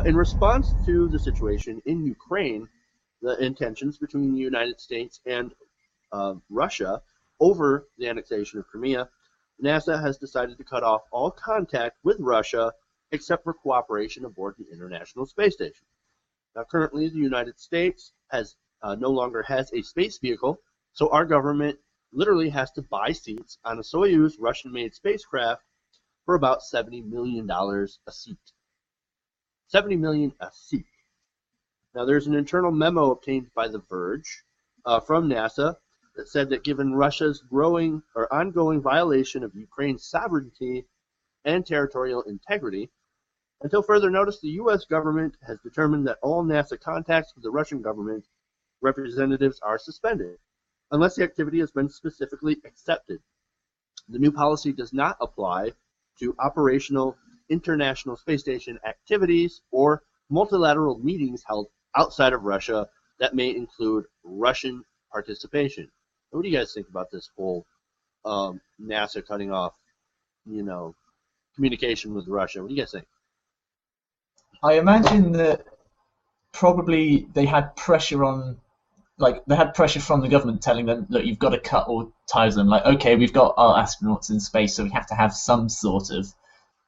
In response to the situation in Ukraine, the intentions between the United States and Russia over the annexation of Crimea, NASA has decided to cut off all contact with Russia except for cooperation aboard the International Space Station. Now, currently, the United States has no longer has a space vehicle, so our government literally has to buy seats on a Soyuz Russian-made spacecraft for about $70 million a seat. $70 million a seat. Now, there's an internal memo obtained by The Verge from NASA that said that given Russia's growing or ongoing violation of Ukraine's sovereignty and territorial integrity, until further notice, the U.S. government has determined that all NASA contacts with the Russian government representatives are suspended, unless the activity has been specifically accepted. The new policy does not apply to operational International Space Station activities or multilateral meetings held outside of Russia that may include Russian participation. What do you guys think about this whole NASA cutting off, communication with Russia? What do you guys think? I imagine that probably they had pressure on, they had pressure from the government telling them, look, you've got to cut all ties with them. Like, okay, we've got our astronauts in space, so we have to have some sort of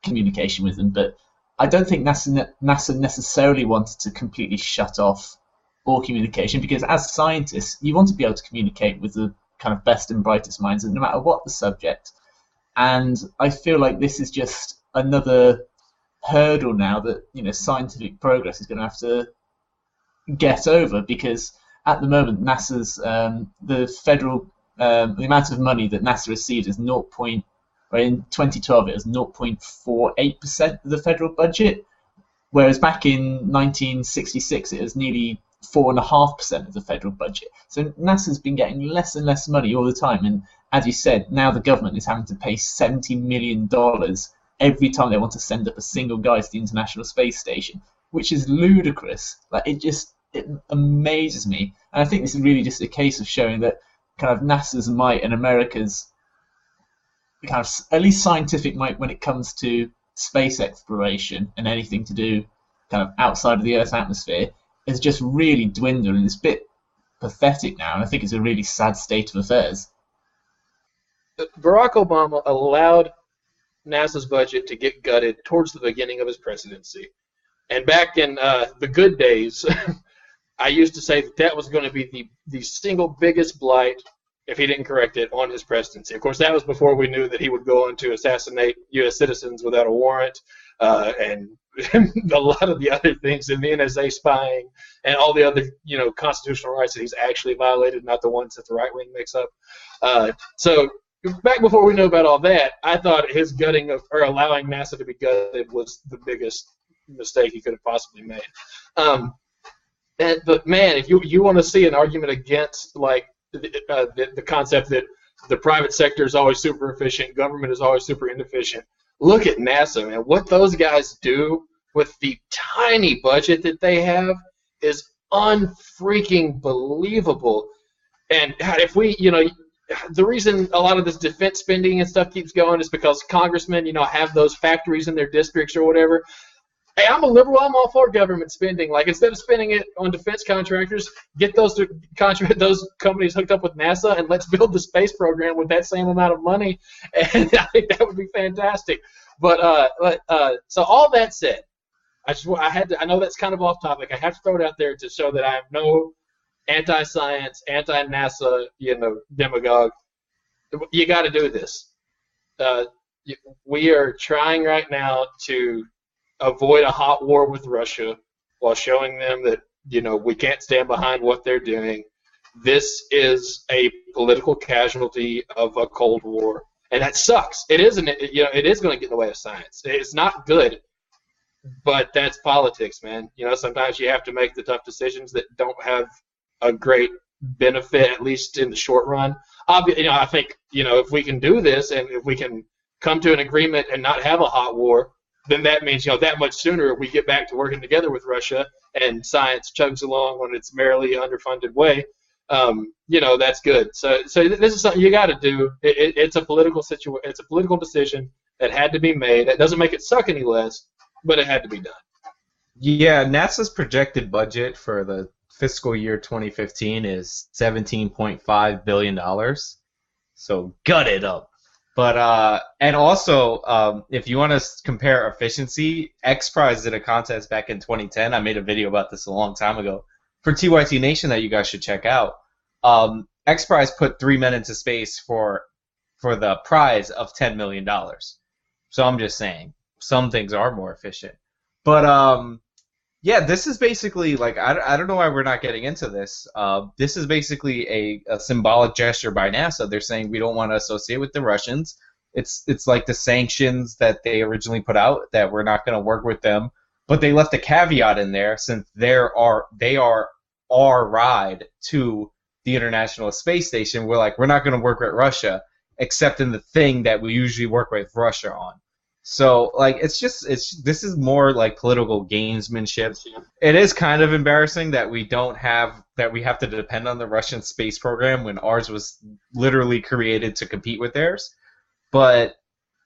communication with them. But I don't think NASA necessarily wanted to completely shut off all communication, because as scientists, you want to be able to communicate with the kind of best and brightest minds, no matter what the subject. And I feel like this is just another hurdle now that scientific progress is going to have to get over, because at the moment NASA's the amount of money that NASA received is in 2012 it was 0.48% of the federal budget, whereas back in 1966 it was nearly 4.5% of the federal budget. So NASA's been getting less and less money all the time, and as you said, now the government is having to pay $70 million every time they want to send up a single guy to the International Space Station, which is ludicrous. It amazes me, and I think this is really just a case of showing that kind of NASA's might and America's kind of at least scientific might when it comes to space exploration and anything to do kind of outside of the Earth's atmosphere has just really dwindled, and it's a bit pathetic now, and I think it's a really sad state of affairs. Barack Obama allowed NASA's budget to get gutted towards the beginning of his presidency. And back in the good days, I used to say that was going to be the single biggest blight, if he didn't correct it, on his presidency. Of course, that was before we knew that he would go on to assassinate U.S. citizens without a warrant, and a lot of the other things, and the NSA spying, and all the other constitutional rights that he's actually violated, not the ones that the right wing makes up. So back before we knew about all that, I thought his gutting of, or allowing NASA to be gutted, was the biggest mistake he could have possibly made. But man, if you want to see an argument against the concept that the private sector is always super efficient, government is always super inefficient, look at NASA, man. What those guys do with the tiny budget that they have is unfreaking believable. And if we, the reason a lot of this defense spending and stuff keeps going is because congressmen, have those factories in their districts or whatever. Hey, I'm a liberal. I'm all for government spending. Like, instead of spending it on defense contractors, get those companies hooked up with NASA, and let's build the space program with that same amount of money. And I think that would be fantastic. But so all that said, I know that's kind of off topic. I have to throw it out there to show that I have no anti-science, anti-NASA, demagogue. You got to do this. We are trying right now to avoid a hot war with Russia while showing them that, we can't stand behind what they're doing. This is a political casualty of a Cold War, and that sucks. It isn't. It is going to get in the way of science. It's not good, but that's politics, man. Sometimes you have to make the tough decisions that don't have a great benefit, at least in the short run. I think, if we can do this, and if we can come to an agreement and not have a hot war, then that means, that much sooner we get back to working together with Russia and science chugs along on its merrily underfunded way. That's good. So this is something you got to do. It's a political situation. It's a political decision that had to be made. That doesn't make it suck any less, but it had to be done. Yeah, NASA's projected budget for the fiscal year 2015 is $17.5 billion. So gut it up. But and also, if you want to compare efficiency, X Prize did a contest back in 2010. I made a video about this a long time ago for TYT Nation that you guys should check out. X Prize put 3 men into space for the prize of $10 million. So I'm just saying, some things are more efficient. But yeah, this is basically like I don't know why we're not getting into this. This is basically a symbolic gesture by NASA. They're saying we don't want to associate with the Russians. It's like the sanctions that they originally put out that we're not going to work with them, but they left a caveat in there since they are our ride to the International Space Station. We're not going to work with Russia except in the thing that we usually work with Russia on. So like this is more like political gamesmanship. It is kind of embarrassing that we have to depend on the Russian space program when ours was literally created to compete with theirs. But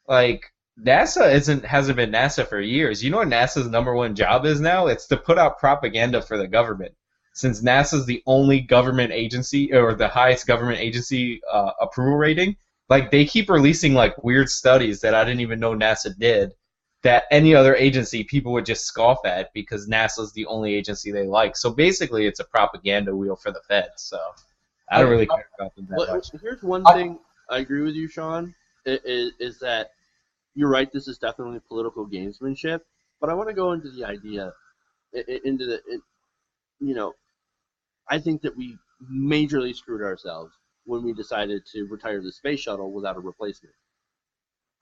like NASA hasn't been NASA for years. You know what NASA's number one job is now? It's to put out propaganda for the government. Since NASA's the only government agency or the highest government agency approval rating, like they keep releasing like weird studies that I didn't even know NASA did that any other agency people would just scoff at because NASA's the only agency they like. So basically it's a propaganda wheel for the Fed. So I don't really care about them that much. Here's one thing I agree with you, Sean, is that you're right, this is definitely political gamesmanship, but I want to go into the idea, I think that we majorly screwed ourselves when we decided to retire the space shuttle without a replacement.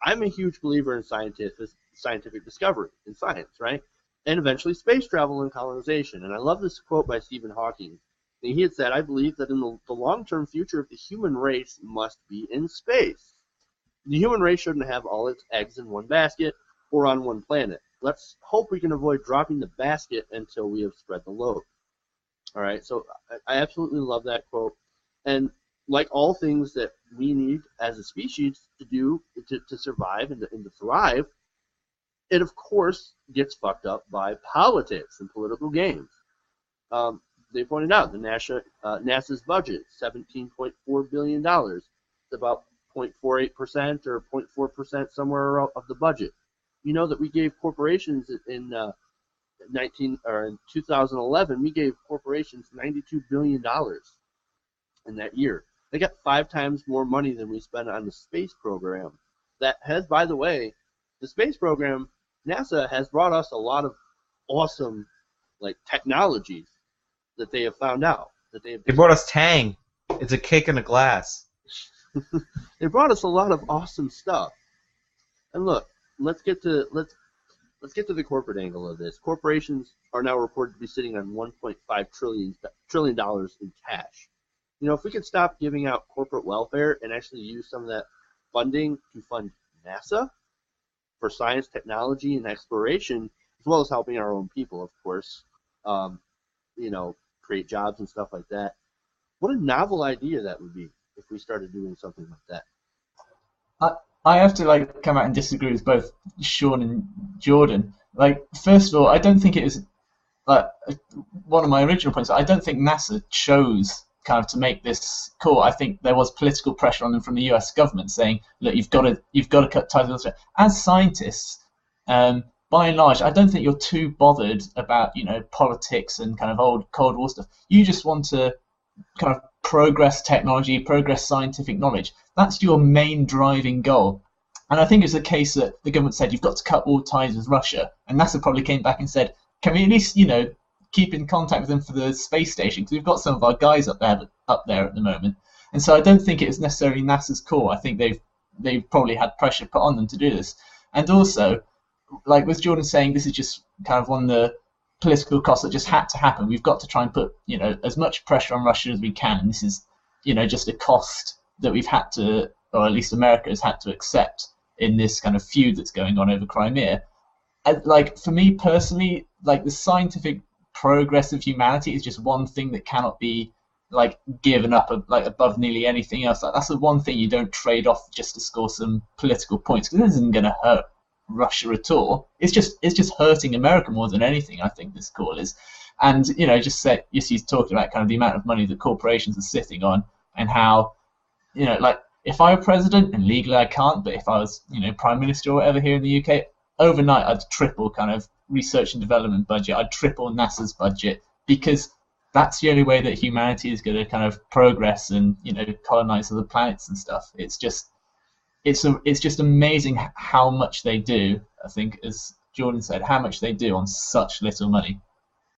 I'm a huge believer in scientific discovery, in science, right? And eventually space travel and colonization. And I love this quote by Stephen Hawking. And he had said, I believe that in the long-term future of the human race must be in space. The human race shouldn't have all its eggs in one basket or on one planet. Let's hope we can avoid dropping the basket until we have spread the load. All right, so I absolutely love that quote. And like all things that we need as a species to do to survive and to thrive, it of course gets fucked up by politics and political games. They pointed out the NASA's budget, $17.4 billion. It's about 0.48% or 0.4% somewhere of the budget. You know that we gave corporations in 2011, we gave corporations $92 billion in that year. They got 5 times more money than we spent on the space program. That has, by the way, the space program, NASA has brought us a lot of awesome technologies that they have found out. They brought us Tang. It's a kick in a glass. They brought us a lot of awesome stuff. And look, let's get to the corporate angle of this. Corporations are now reported to be sitting on $1.5 trillion in cash. If we could stop giving out corporate welfare and actually use some of that funding to fund NASA for science, technology, and exploration, as well as helping our own people, of course, create jobs and stuff like that. What a novel idea that would be if we started doing something like that. I have to come out and disagree with both Sean and Jordan. First of all, I don't think it is one of my original points. I don't think NASA chose kind of to make this call. I think there was political pressure on them from the U.S. government saying, "Look, you've got to cut ties with Australia." As scientists, by and large, I don't think you're too bothered about politics and kind of old Cold War stuff. You just want to kind of progress technology, progress scientific knowledge. That's your main driving goal. And I think it's a case that the government said you've got to cut all ties with Russia, and NASA probably came back and said, "Can we at least keep in contact with them for the space station, because we've got some of our guys up there at the moment." And so I don't think it's necessarily NASA's call. I think they've probably had pressure put on them to do this. And also, with Jordan saying, this is just kind of one of the political costs that just had to happen. We've got to try and put as much pressure on Russia as we can. And this is just a cost that we've had to, or at least America has had to accept in this kind of feud that's going on over Crimea. For me personally, the scientific progress of humanity is just one thing that cannot be given up above nearly anything else. That's the one thing you don't trade off just to score some political points, because this isn't going to hurt Russia at all. It's just hurting America more than anything. I think this call is, and he's talking about kind of the amount of money that corporations are sitting on, and how, like, if I were president, and legally I can't, but if I was, prime minister or whatever here in the UK, overnight I'd triple kind of research and development budget. I'd triple NASA's budget, because that's the only way that humanity is going to kind of progress and colonize other planets and stuff. It's just amazing how much they do. I think, as Jordan said, how much they do on such little money.